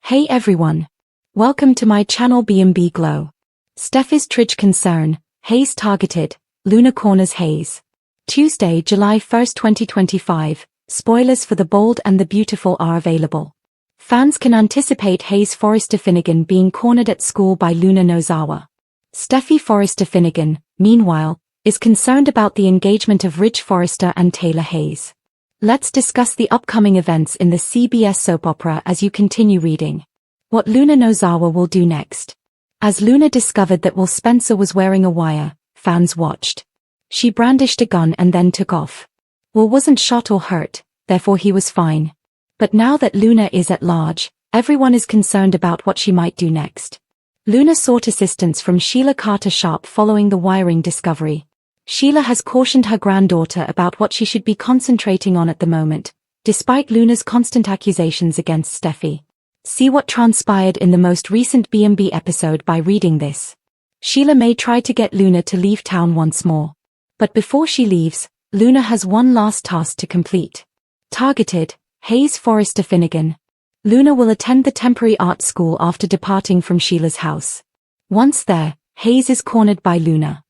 Hey everyone. Welcome to my channel B&B Glow. Steffy's TRIDGE concern, Hayes targeted, Luna corners Hayes. Tuesday, July 1, 2025, spoilers for The Bold and the Beautiful are available. Fans can anticipate Hayes Forrester Finnegan being cornered at school by Luna Nozawa. Steffy Forrester Finnegan, meanwhile, is concerned about the engagement of Ridge Forrester and Taylor Hayes. Let's discuss the upcoming events in the CBS soap opera as you continue reading. What Luna Nozawa will do next. As Luna discovered that Will Spencer was wearing a wire, fans watched. She brandished a gun and then took off. Will wasn't shot or hurt, therefore he was fine. But now that Luna is at large, everyone is concerned about what she might do next. Luna sought assistance from Sheila Carter Sharp following the wiring discovery. Sheila has cautioned her granddaughter about what she should be concentrating on at the moment, despite Luna's constant accusations against Steffy. See what transpired in the most recent B&B episode by reading this. Sheila may try to get Luna to leave town once more. But before she leaves, Luna has one last task to complete. Targeted, Hayes Forrester Finnegan. Luna will attend the temporary art school after departing from Sheila's house. Once there, Hayes is cornered by Luna.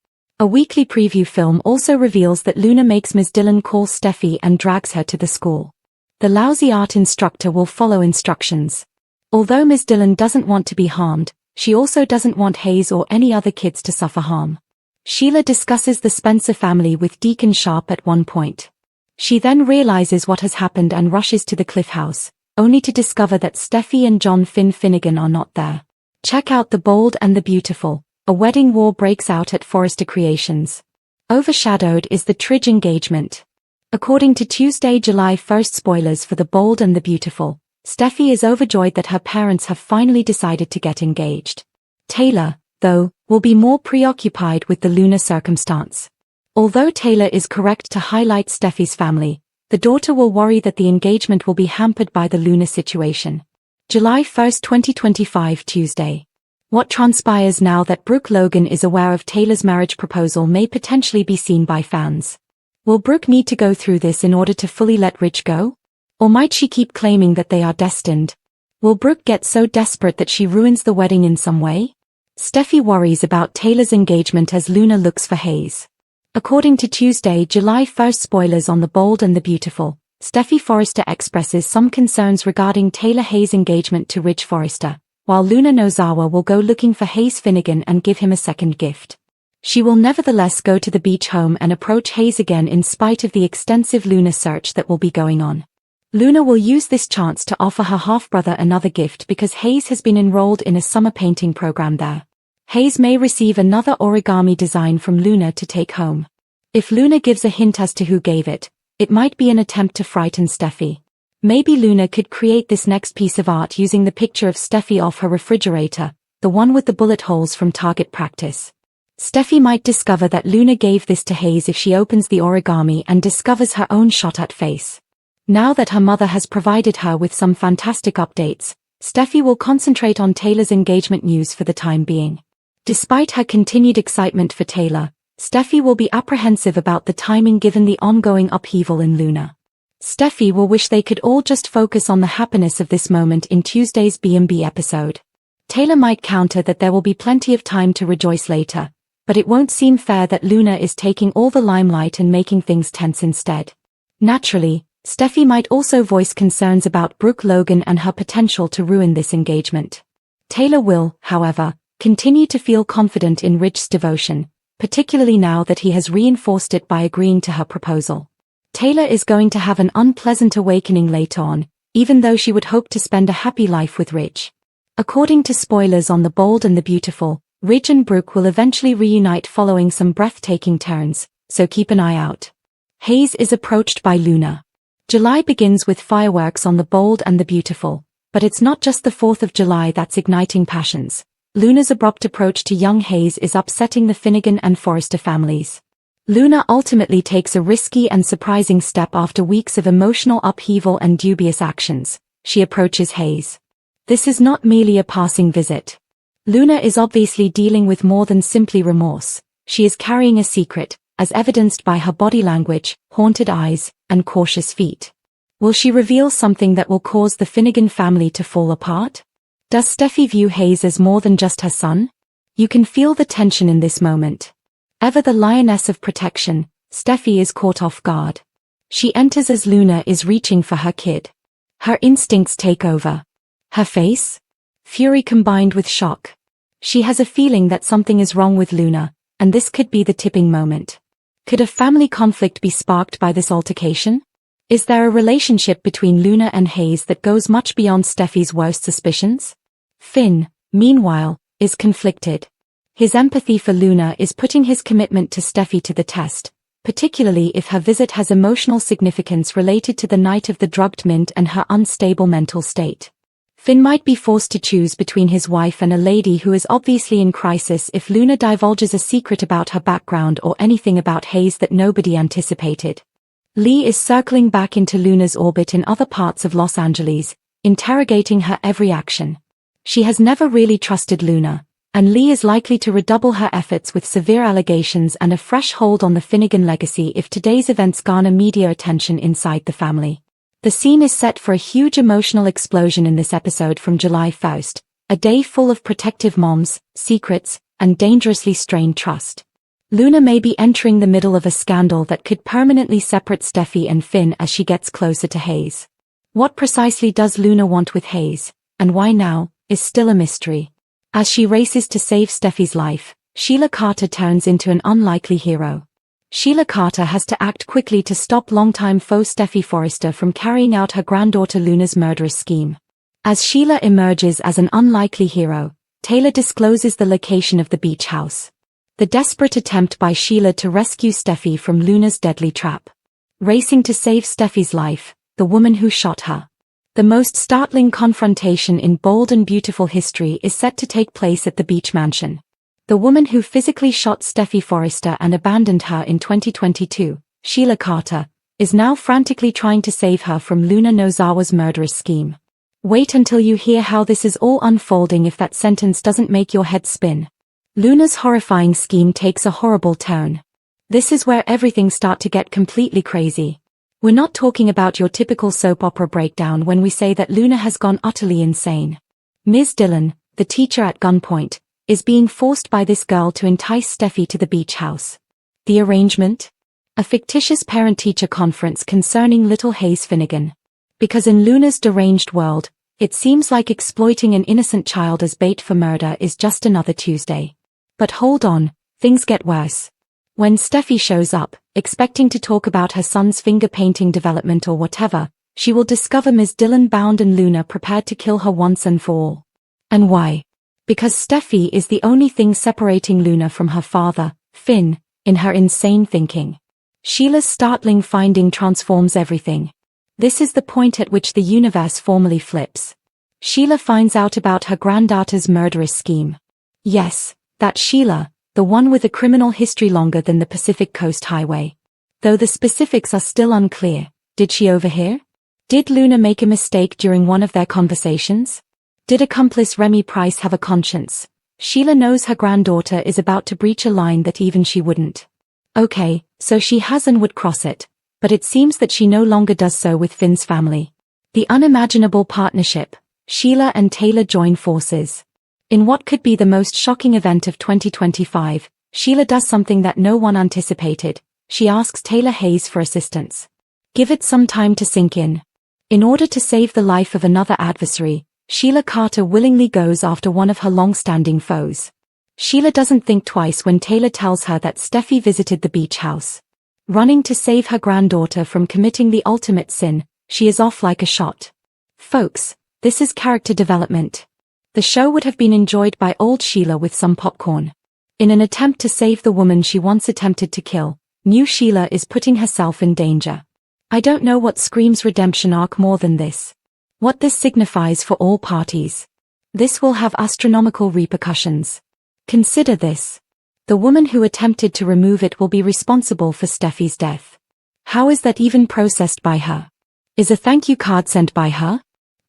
A weekly preview film also reveals that Luna makes Ms. Dillon call Steffy and drags her to the school. The lousy art instructor will follow instructions. Although Ms. Dillon doesn't want to be harmed, she also doesn't want Hayes or any other kids to suffer harm. Sheila discusses the Spencer family with Deacon Sharp at one point. She then realizes what has happened and rushes to the Cliff House, only to discover that Steffy and John Finnegan are not there. Check out The Bold and the Beautiful. A wedding war breaks out at Forrester Creations. Overshadowed is the TRIDGE engagement. According to Tuesday, July 1 spoilers for The Bold and the Beautiful, Steffy is overjoyed that her parents have finally decided to get engaged. Taylor, though, will be more preoccupied with the Luna circumstance. Although Taylor is correct to highlight Steffy's family, the daughter will worry that the engagement will be hampered by the Luna situation. July 1, 2025 Tuesday. What transpires now that Brooke Logan is aware of Taylor's marriage proposal may potentially be seen by fans. Will Brooke need to go through this in order to fully let Ridge go? Or might she keep claiming that they are destined? Will Brooke get so desperate that she ruins the wedding in some way? Steffy worries about Taylor's engagement as Luna looks for Hayes. According to Tuesday, July 1 spoilers on The Bold and the Beautiful, Steffy Forrester expresses some concerns regarding Taylor Hayes' engagement to Ridge Forrester, while Luna Nozawa will go looking for Hayes Finnegan and give him a second gift. She will nevertheless go to the beach home and approach Hayes again in spite of the extensive Luna search that will be going on. Luna will use this chance to offer her half-brother another gift because Hayes has been enrolled in a summer painting program there. Hayes may receive another origami design from Luna to take home. If Luna gives a hint as to who gave it, it might be an attempt to frighten Steffy. Maybe Luna could create this next piece of art using the picture of Steffy off her refrigerator, the one with the bullet holes from target practice. Steffy might discover that Luna gave this to Hayes if she opens the origami and discovers her own shot at face. Now that her mother has provided her with some fantastic updates, Steffy will concentrate on Taylor's engagement news for the time being. Despite her continued excitement for Taylor, Steffy will be apprehensive about the timing given the ongoing upheaval in Luna. Steffy will wish they could all just focus on the happiness of this moment in Tuesday's B&B episode. Taylor might counter that there will be plenty of time to rejoice later, but it won't seem fair that Luna is taking all the limelight and making things tense instead. Naturally, Steffy might also voice concerns about Brooke Logan and her potential to ruin this engagement. Taylor will, however, continue to feel confident in Ridge's devotion, particularly now that he has reinforced it by agreeing to her proposal. Taylor is going to have an unpleasant awakening later on, even though she would hope to spend a happy life with Ridge. According to spoilers on The Bold and the Beautiful, Ridge and Brooke will eventually reunite following some breathtaking turns, so keep an eye out. Hayes is approached by Luna. July begins with fireworks on The Bold and the Beautiful, but it's not just the 4th of July that's igniting passions. Luna's abrupt approach to young Hayes is upsetting the Finnegan and Forrester families. Luna ultimately takes a risky and surprising step after weeks of emotional upheaval and dubious actions. She approaches Hayes. This is not merely a passing visit. Luna is obviously dealing with more than simply remorse. She is carrying a secret, as evidenced by her body language, haunted eyes, and cautious feet. Will she reveal something that will cause the Finnegan family to fall apart? Does Steffy view Hayes as more than just her son? You can feel the tension in this moment. Ever the lioness of protection, Steffy is caught off guard. She enters as Luna is reaching for her kid. Her instincts take over. Her face? Fury combined with shock. She has a feeling that something is wrong with Luna, and this could be the tipping moment. Could a family conflict be sparked by this altercation? Is there a relationship between Luna and Hayes that goes much beyond Steffy's worst suspicions? Finn, meanwhile, is conflicted. His empathy for Luna is putting his commitment to Steffy to the test, particularly if her visit has emotional significance related to the night of the drugged mint and her unstable mental state. Finn might be forced to choose between his wife and a lady who is obviously in crisis if Luna divulges a secret about her background or anything about Hayes that nobody anticipated. Lee is circling back into Luna's orbit in other parts of Los Angeles, interrogating her every action. She has never really trusted Luna, and Lee is likely to redouble her efforts with severe allegations and a fresh hold on the Finnegan legacy if today's events garner media attention inside the family. The scene is set for a huge emotional explosion in this episode from July 1st, a day full of protective moms, secrets, and dangerously strained trust. Luna may be entering the middle of a scandal that could permanently separate Steffy and Finn as she gets closer to Hayes. What precisely does Luna want with Hayes, and why now, is still a mystery. As she races to save Steffy's life, Sheila Carter turns into an unlikely hero. Sheila Carter has to act quickly to stop longtime foe Steffy Forrester from carrying out her granddaughter Luna's murderous scheme. As Sheila emerges as an unlikely hero, Taylor discloses the location of the beach house. The desperate attempt by Sheila to rescue Steffy from Luna's deadly trap. Racing to save Steffy's life, the woman who shot her. The most startling confrontation in bold and beautiful history is set to take place at the beach mansion. The woman who physically shot Steffy Forrester and abandoned her in 2022, Sheila Carter, is now frantically trying to save her from Luna Nozawa's murderous scheme. Wait until you hear how this is all unfolding if that sentence doesn't make your head spin. Luna's horrifying scheme takes a horrible turn. This is where everything starts to get completely crazy. We're not talking about your typical soap opera breakdown when we say that Luna has gone utterly insane. Ms. Dillon, the teacher at gunpoint, is being forced by this girl to entice Steffy to the beach house. The arrangement? A fictitious parent-teacher conference concerning little Hayes Finnegan. Because in Luna's deranged world, it seems like exploiting an innocent child as bait for murder is just another Tuesday. But hold on, things get worse. When Steffy shows up, expecting to talk about her son's finger painting development or whatever, she will discover Ms. Dillon bound and Luna prepared to kill her once and for all. And why? Because Steffy is the only thing separating Luna from her father, Finn, in her insane thinking. Sheila's startling finding transforms everything. This is the point at which the universe formally flips. Sheila finds out about her granddaughter's murderous scheme. Yes, that Sheila, the one with a criminal history longer than the Pacific Coast Highway. Though the specifics are still unclear, did she overhear? Did Luna make a mistake during one of their conversations? Did accomplice Remy Price have a conscience? Sheila knows her granddaughter is about to breach a line that even she wouldn't. Okay, so she has and would cross it, but it seems that she no longer does so with Finn's family. The unimaginable partnership, Sheila and Taylor join forces. In what could be the most shocking event of 2025, Sheila does something that no one anticipated. She asks Taylor Hayes for assistance. Give it some time to sink in. In order to save the life of another adversary, Sheila Carter willingly goes after one of her long-standing foes. Sheila doesn't think twice when Taylor tells her that Steffy visited the beach house. Running to save her granddaughter from committing the ultimate sin, she is off like a shot. Folks, this is character development. The show would have been enjoyed by old Sheila with some popcorn. In an attempt to save the woman she once attempted to kill, new Sheila is putting herself in danger. I don't know what screams redemption arc more than this. What this signifies for all parties. This will have astronomical repercussions. Consider this. The woman who attempted to remove it will be responsible for Steffy's death. How is that even processed by her? Is a thank you card sent by her?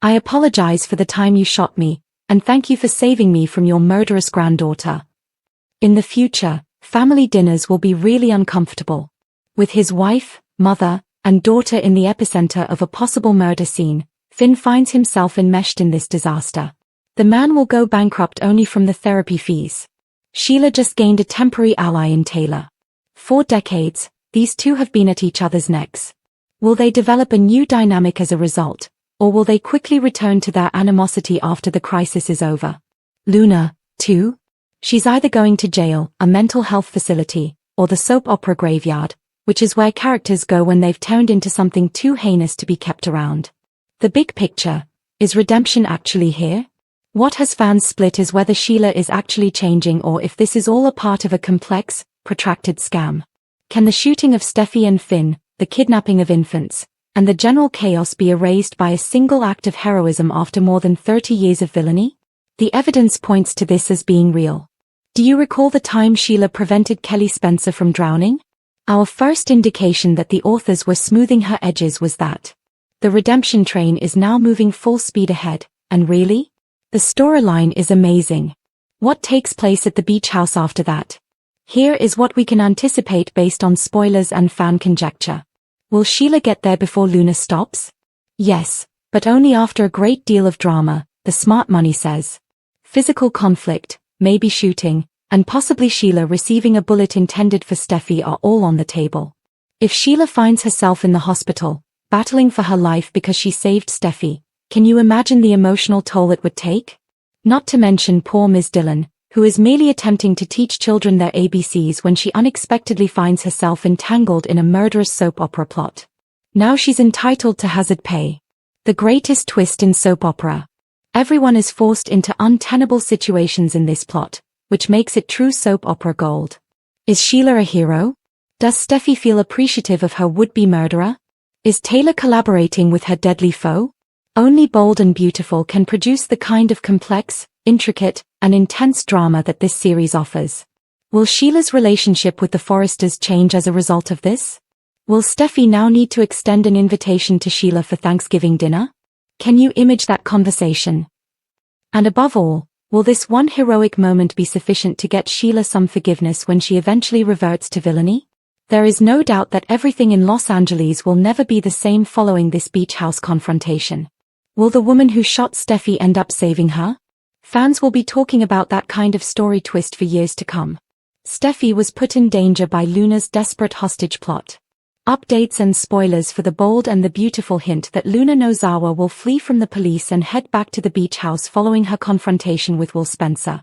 I apologize for the time you shot me, and thank you for saving me from your murderous granddaughter. In the future, family dinners will be really uncomfortable. With his wife, mother, and daughter in the epicenter of a possible murder scene, Finn finds himself enmeshed in this disaster. The man will go bankrupt only from the therapy fees. Sheila just gained a temporary ally in Taylor. For decades, these two have been at each other's necks. Will they develop a new dynamic as a result, or will they quickly return to their animosity after the crisis is over? Luna, too? She's either going to jail, a mental health facility, or the soap opera graveyard, which is where characters go when they've turned into something too heinous to be kept around. The big picture, is redemption actually here? What has fans split is whether Sheila is actually changing or if this is all a part of a complex, protracted scam. Can the shooting of Steffy and Finn, the kidnapping of infants, and the general chaos be erased by a single act of heroism after more than 30 years of villainy? The evidence points to this as being real. Do you recall the time Sheila prevented Kelly Spencer from drowning? Our first indication that the authors were smoothing her edges was that. The redemption train is now moving full speed ahead, and really? The storyline is amazing. What takes place at the beach house after that? Here is what we can anticipate based on spoilers and fan conjecture. Will Sheila get there before Luna stops? Yes, but only after a great deal of drama, the smart money says. Physical conflict, maybe shooting, and possibly Sheila receiving a bullet intended for Steffy are all on the table. If Sheila finds herself in the hospital, battling for her life because she saved Steffy, can you imagine the emotional toll it would take? Not to mention poor Ms. Dillon, who is merely attempting to teach children their ABCs when she unexpectedly finds herself entangled in a murderous soap opera plot. Now she's entitled to hazard pay. The greatest twist in soap opera. Everyone is forced into untenable situations in this plot, which makes it true soap opera gold. Is Sheila a hero? Does Steffy feel appreciative of her would-be murderer? Is Taylor collaborating with her deadly foe? Only Bold and Beautiful can produce the kind of complex, intricate, and intense drama that this series offers. Will Sheila's relationship with the Forresters change as a result of this? Will Steffy now need to extend an invitation to Sheila for Thanksgiving dinner? Can you imagine that conversation? And above all, will this one heroic moment be sufficient to get Sheila some forgiveness when she eventually reverts to villainy? There is no doubt that everything in Los Angeles will never be the same following this beach house confrontation. Will the woman who shot Steffy end up saving her? Fans will be talking about that kind of story twist for years to come. Steffy was put in danger by Luna's desperate hostage plot. Updates and spoilers for the Bold and the Beautiful hint that Luna Nozawa will flee from the police and head back to the beach house following her confrontation with Will Spencer.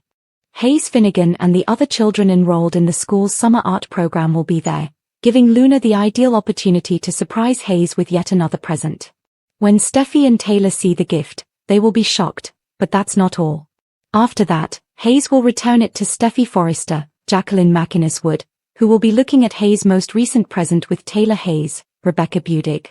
Hayes Finnegan and the other children enrolled in the school's summer art program will be there, giving Luna the ideal opportunity to surprise Hayes with yet another present. When Steffy and Taylor see the gift, they will be shocked, but that's not all. After that, Hayes will return it to Steffy Forrester, Jacqueline McInnes Wood, who will be looking at Hayes' most recent present with Taylor Hayes, Rebecca Budig.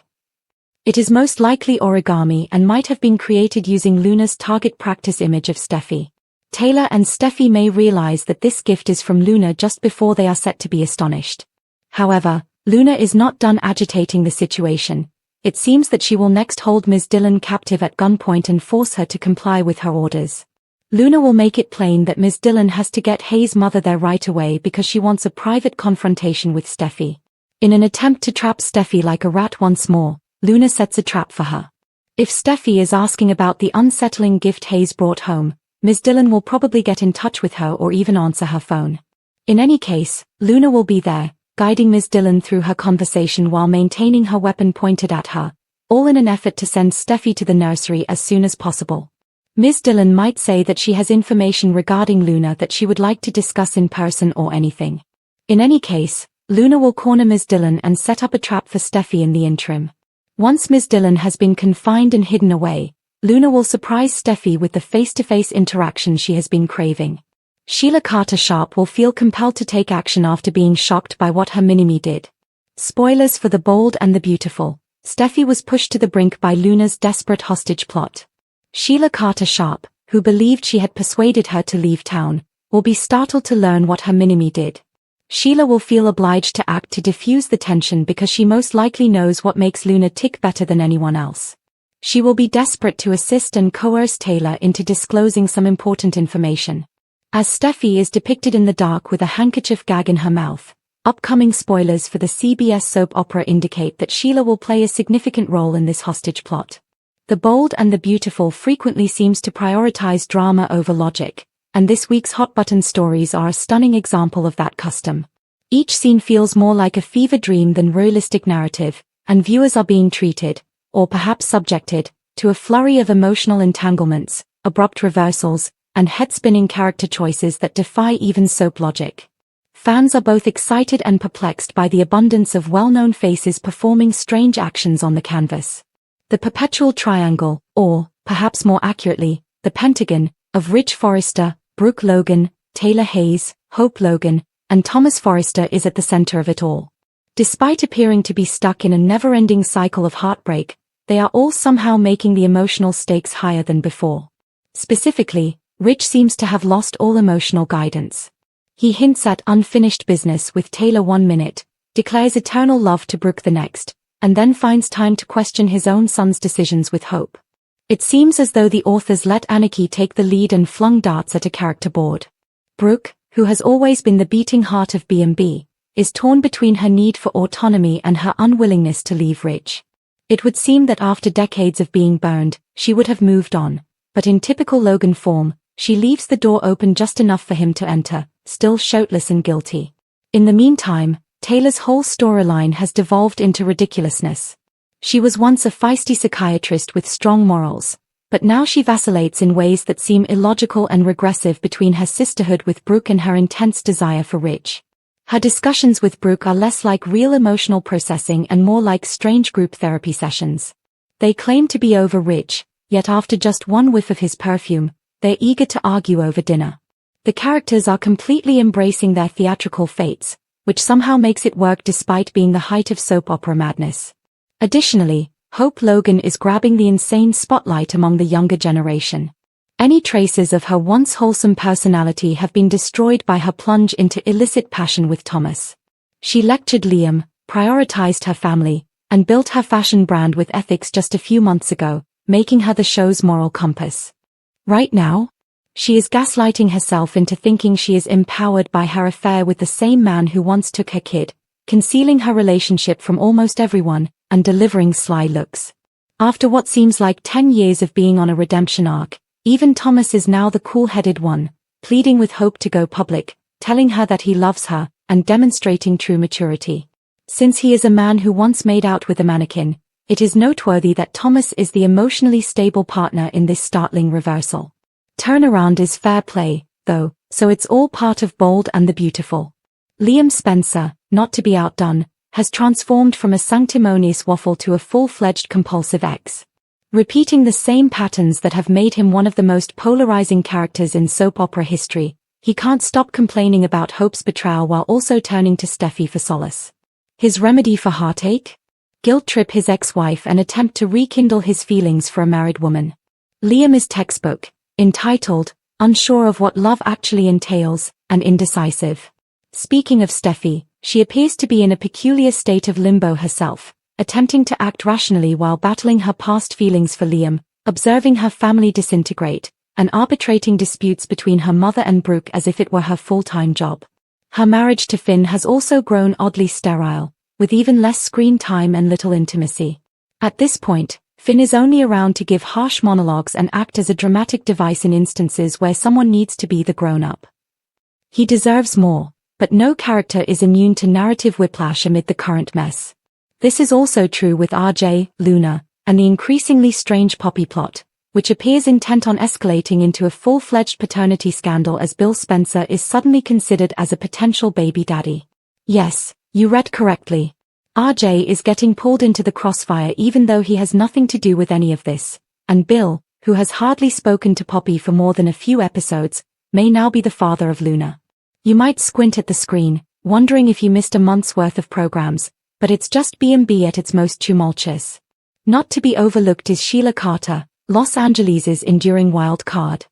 It is most likely origami and might have been created using Luna's target practice image of Steffy. Taylor and Steffy may realize that this gift is from Luna just before they are set to be astonished. However, Luna is not done agitating the situation. It seems that she will next hold Ms. Dillon captive at gunpoint and force her to comply with her orders. Luna will make it plain that Ms. Dillon has to get Hayes' mother there right away because she wants a private confrontation with Steffy. In an attempt to trap Steffy like a rat once more, Luna sets a trap for her. If Steffy is asking about the unsettling gift Hayes brought home, Ms. Dillon will probably get in touch with her or even answer her phone. In any case, Luna will be there, guiding Ms. Dillon through her conversation while maintaining her weapon pointed at her, all in an effort to send Steffy to the nursery as soon as possible. Ms. Dillon might say that she has information regarding Luna that she would like to discuss in person or anything. In any case, Luna will corner Ms. Dillon and set up a trap for Steffy in the interim. Once Ms. Dillon has been confined and hidden away, Luna will surprise Steffy with the face-to-face interaction she has been craving. Sheila Carter Sharp will feel compelled to take action after being shocked by what her mini-me did. Spoilers for the Bold and the Beautiful. Steffy was pushed to the brink by Luna's desperate hostage plot. Sheila Carter Sharp, who believed she had persuaded her to leave town, will be startled to learn what her mini-me did. Sheila will feel obliged to act to diffuse the tension because she most likely knows what makes Luna tick better than anyone else. She will be desperate to assist and coerce Taylor into disclosing some important information. As Steffy is depicted in the dark with a handkerchief gag in her mouth, upcoming spoilers for the CBS soap opera indicate that Sheila will play a significant role in this hostage plot. The Bold and the Beautiful frequently seems to prioritize drama over logic, and this week's hot-button stories are a stunning example of that custom. Each scene feels more like a fever dream than realistic narrative, and viewers are being treated, or perhaps subjected, to a flurry of emotional entanglements, abrupt reversals, and head-spinning character choices that defy even soap logic. Fans are both excited and perplexed by the abundance of well-known faces performing strange actions on the canvas. The perpetual triangle, or, perhaps more accurately, the pentagon, of Ridge Forrester, Brooke Logan, Taylor Hayes, Hope Logan, and Thomas Forrester is at the center of it all. Despite appearing to be stuck in a never-ending cycle of heartbreak, they are all somehow making the emotional stakes higher than before. Specifically, Ridge seems to have lost all emotional guidance. He hints at unfinished business with Taylor one minute, declares eternal love to Brooke the next, and then finds time to question his own son's decisions with Hope. It seems as though the authors let anarchy take the lead and flung darts at a character board. Brooke, who has always been the beating heart of B&B, is torn between her need for autonomy and her unwillingness to leave Ridge. It would seem that after decades of being burned, she would have moved on, but in typical Logan form, she leaves the door open just enough for him to enter, still shirtless and guilty. In the meantime, Taylor's whole storyline has devolved into ridiculousness. She was once a feisty psychiatrist with strong morals, but now she vacillates in ways that seem illogical and regressive between her sisterhood with Brooke and her intense desire for Ridge. Her discussions with Brooke are less like real emotional processing and more like strange group therapy sessions. They claim to be over Ridge, yet after just one whiff of his perfume, they're eager to argue over dinner. The characters are completely embracing their theatrical fates, which somehow makes it work despite being the height of soap opera madness. Additionally, Hope Logan is grabbing the insane spotlight among the younger generation. Any traces of her once wholesome personality have been destroyed by her plunge into illicit passion with Thomas. She lectured Liam, prioritized her family, and built her fashion brand with ethics just a few months ago, making her the show's moral compass. Right now, she is gaslighting herself into thinking she is empowered by her affair with the same man who once took her kid, concealing her relationship from almost everyone, and delivering sly looks. After what seems like 10 years of being on a redemption arc, even Thomas is now the cool-headed one, pleading with Hope to go public, telling her that he loves her, and demonstrating true maturity. Since he is a man who once made out with a mannequin, it is noteworthy that Thomas is the emotionally stable partner in this startling reversal. Turnaround is fair play, though, so it's all part of Bold and the Beautiful. Liam Spencer, not to be outdone, has transformed from a sanctimonious waffle to a full-fledged compulsive ex. Repeating the same patterns that have made him one of the most polarizing characters in soap opera history, he can't stop complaining about Hope's betrayal while also turning to Steffy for solace. His remedy for heartache? Guilt-trip his ex-wife and attempt to rekindle his feelings for a married woman. Liam is textbook, entitled, unsure of what love actually entails, and indecisive. Speaking of Steffy, she appears to be in a peculiar state of limbo herself, attempting to act rationally while battling her past feelings for Liam, observing her family disintegrate, and arbitrating disputes between her mother and Brooke as if it were her full-time job. Her marriage to Finn has also grown oddly sterile, with even less screen time and little intimacy. At this point, Finn is only around to give harsh monologues and act as a dramatic device in instances where someone needs to be the grown-up. He deserves more, but no character is immune to narrative whiplash amid the current mess. This is also true with RJ, Luna, and the increasingly strange Poppy plot, which appears intent on escalating into a full-fledged paternity scandal as Bill Spencer is suddenly considered as a potential baby daddy. Yes, you read correctly. RJ is getting pulled into the crossfire even though he has nothing to do with any of this, and Bill, who has hardly spoken to Poppy for more than a few episodes, may now be the father of Luna. You might squint at the screen, wondering if you missed a month's worth of programs, but it's just B&B at its most tumultuous. Not to be overlooked is Sheila Carter, Los Angeles' enduring wild card.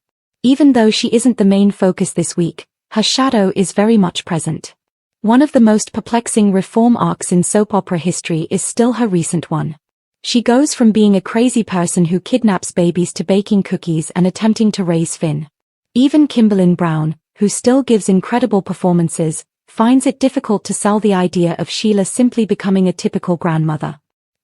Even though she isn't the main focus this week, her shadow is very much present. One of the most perplexing reform arcs in soap opera history is still her recent one. She goes from being a crazy person who kidnaps babies to baking cookies and attempting to raise Finn. Even Kimberlyn Brown, who still gives incredible performances, finds it difficult to sell the idea of Sheila simply becoming a typical grandmother.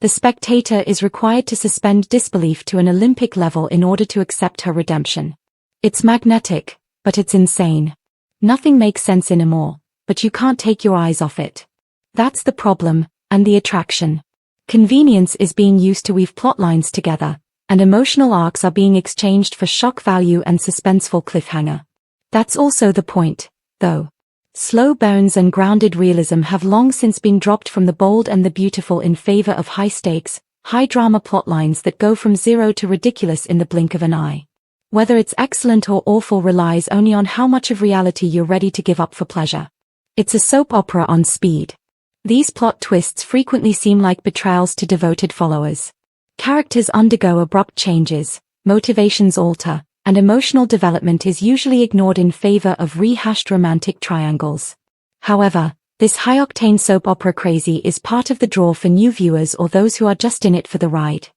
The spectator is required to suspend disbelief to an Olympic level in order to accept her redemption. It's magnetic, but it's insane. Nothing makes sense anymore, but you can't take your eyes off it. That's the problem, and the attraction. Convenience is being used to weave plotlines together, and emotional arcs are being exchanged for shock value and suspenseful cliffhanger. That's also the point, though. Slow burns and grounded realism have long since been dropped from the bold and the beautiful in favor of high-stakes, high-drama plotlines that go from zero to ridiculous in the blink of an eye. Whether it's excellent or awful relies only on how much of reality you're ready to give up for pleasure. It's a soap opera on speed. These plot twists frequently seem like betrayals to devoted followers. Characters undergo abrupt changes, motivations alter, and emotional development is usually ignored in favor of rehashed romantic triangles. However, this high-octane soap opera crazy is part of the draw for new viewers or those who are just in it for the ride.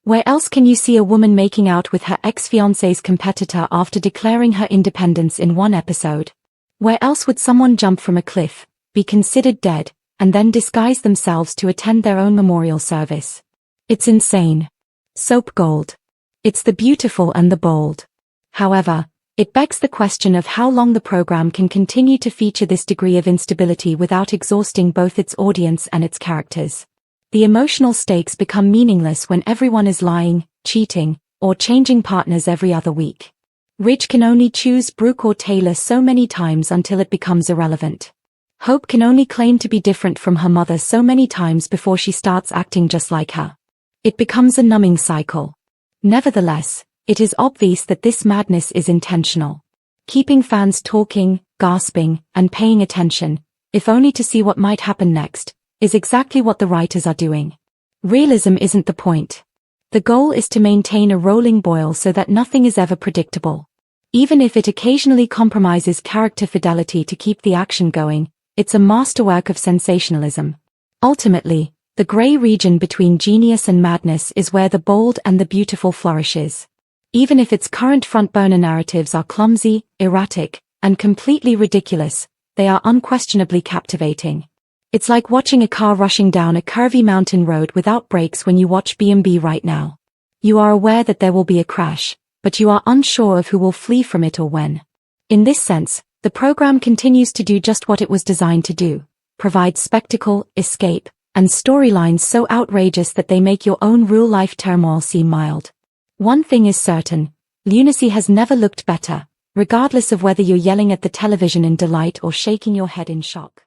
Where else can you see a woman making out with her ex-fiancé's competitor after declaring her independence in one episode? Where else would someone jump from a cliff, be considered dead, and then disguise themselves to attend their own memorial service? It's insane. Soap gold. It's the beautiful and the bold. However, it begs the question of how long the program can continue to feature this degree of instability without exhausting both its audience and its characters. The emotional stakes become meaningless when everyone is lying, cheating, or changing partners every other week. Ridge can only choose Brooke or Taylor so many times until it becomes irrelevant. Hope can only claim to be different from her mother so many times before she starts acting just like her. It becomes a numbing cycle. Nevertheless, it is obvious that this madness is intentional. Keeping fans talking, gasping, and paying attention, if only to see what might happen next, is exactly what the writers are doing. Realism isn't the point. The goal is to maintain a rolling boil so that nothing is ever predictable. Even if it occasionally compromises character fidelity to keep the action going, it's a masterwork of sensationalism. Ultimately, the gray region between genius and madness is where the bold and the beautiful flourishes. Even if its current front-burner narratives are clumsy, erratic, and completely ridiculous, they are unquestionably captivating. It's like watching a car rushing down a curvy mountain road without brakes when you watch B&B right now. You are aware that there will be a crash, but you are unsure of who will flee from it or when. In this sense, the program continues to do just what it was designed to do: provide spectacle, escape, and storylines so outrageous that they make your own real-life turmoil seem mild. One thing is certain: lunacy has never looked better, regardless of whether you're yelling at the television in delight or shaking your head in shock.